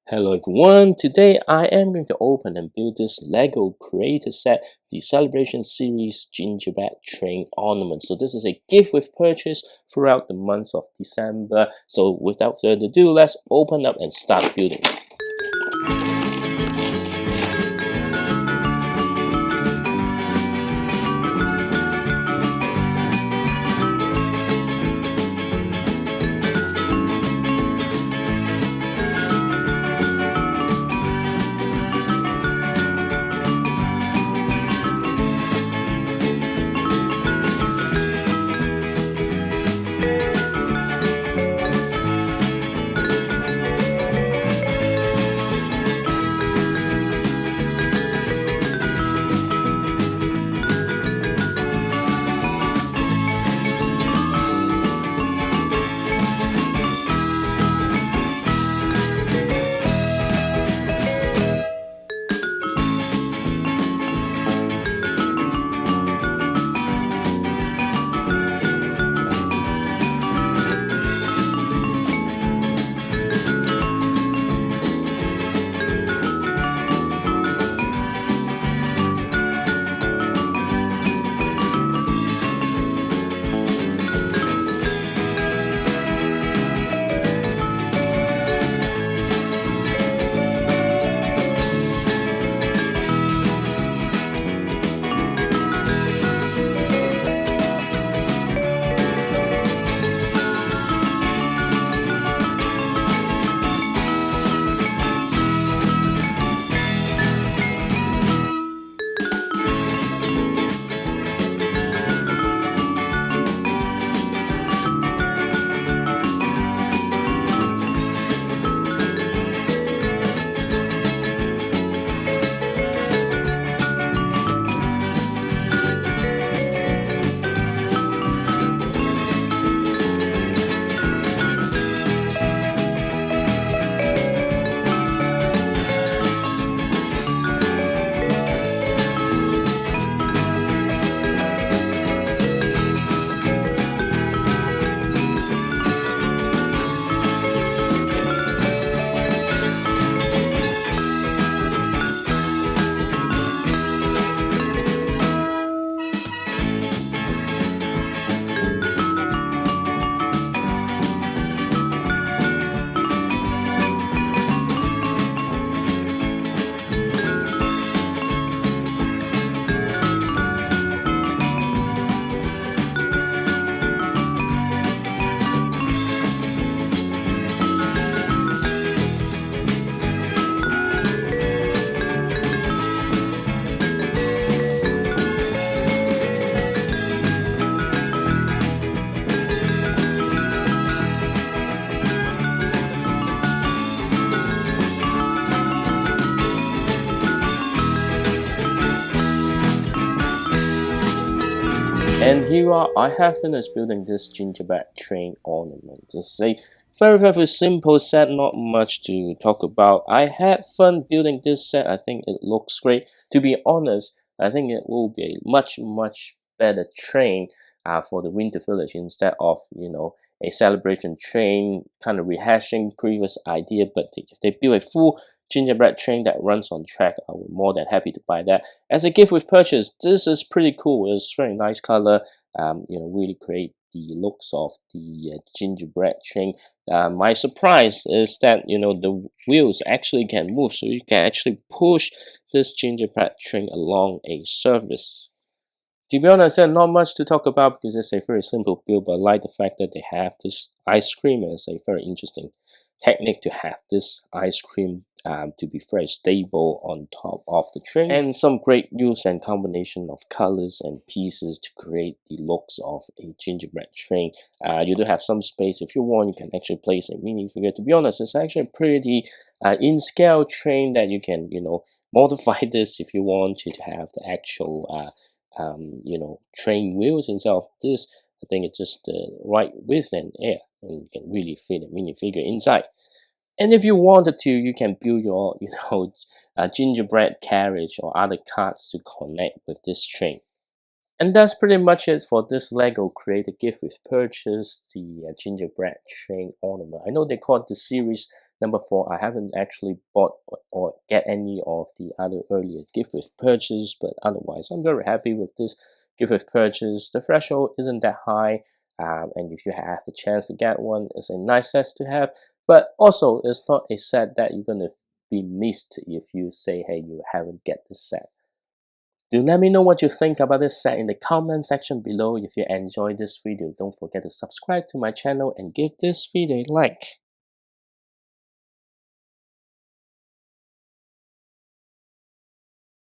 Hello everyone, today I am going to open and build this LEGO Creator set, the Celebration Series Gingerbread Train Ornament. So this is a gift with purchase throughout the month of December. So without further ado, let's open up and start building. And I have finished building this gingerbread train ornament. It's a very simple set, not much to talk about. I had fun building this set. I think it looks great. To be honest, I think it will be a much better train for the Winter Village instead of, a celebration train kind of rehashing previous idea. But if they build a full gingerbread train that runs on track, I would more than happy to buy that as a gift with purchase. This is pretty cool. It's very nice color. Really create the looks of the gingerbread train. My surprise is that the wheels actually can move, so you can actually push this gingerbread train along a surface. To be honest, there's not much to talk about because it's a very simple build, but I like the fact that they have this ice cream. It's a very interesting technique to have this ice cream to be very stable on top of the train, and some great use and combination of colors and pieces to create the looks of a gingerbread train. You do have some space. If you want, you can actually place a minifigure. To be honest, it's actually a pretty in scale train that you can modify this if you want to have the actual train wheels instead of this. I think it's just the right width and air, and you can really fit a minifigure inside. And if you wanted to, you can build your, gingerbread carriage or other carts to connect with this train. And that's pretty much it for this LEGO Creator Gift with Purchase, the Gingerbread Train Ornament. I know they call it the series Number 4, I haven't actually bought or get any of the other earlier gift with purchase, but otherwise I'm very happy with this gift with purchase. The threshold isn't that high, and if you have the chance to get one, it's a nice set to have. But also, it's not a set that you're gonna be missed if you say, hey, you haven't get this set. Do let me know what you think about this set in the comment section below. If you enjoyed this video, don't forget to subscribe to my channel and give this video a like.